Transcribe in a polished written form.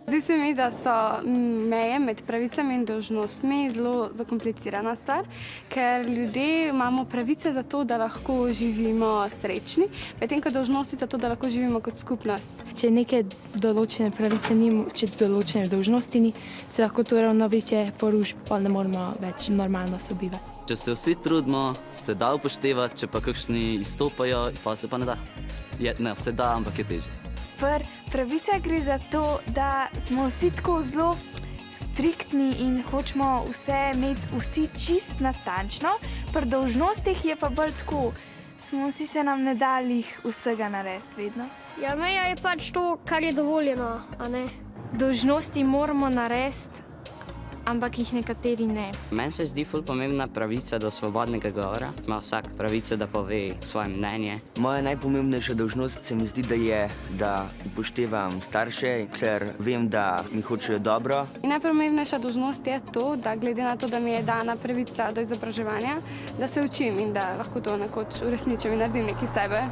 Zdi se mi, da so meje med pravicami in dolžnostmi zelo zakomplicirana stvar, ker ljudje imamo pravice za to, da lahko živimo srečni, medtem ko dolžnosti za to, da lahko živimo kot skupnost. Če neke določene pravice ni, če določene dolžnosti ni, se lahko to ravnovesje poruši, pa ne moremo več normalno sobivati. Če se vsi trudimo, se da upoštevati, če pa kakšni izstopajo, pa se pa ne da. Ne, vse da, ampak je težje. Pri pravicah gre za to, da smo vsi tako zelo striktni in hočemo vse imeti vsi čist natančno. Pri dolžnostih je pa bolj tako, smo vsi se nam ne dali vsega narediti vedno. Ja, meja je pač to, kar je dovoljeno, a ne? Dolžnosti moramo narediti, ampak jih nekateri ne. Meni se zdi ful pomembna pravica do svobodnega govora. Ima vsak pravico, da pove svoje mnenje. Moja najpomembnejša dolžnost se mi zdi, da je, da upoštevam starše, ker vem, da mi hočejo dobro. In najpomembnejša dolžnost je to, da glede na to, da mi je dana pravica do izobraževanja, da se učim in da lahko to nekoč uresničim in naredim nekaj sebe.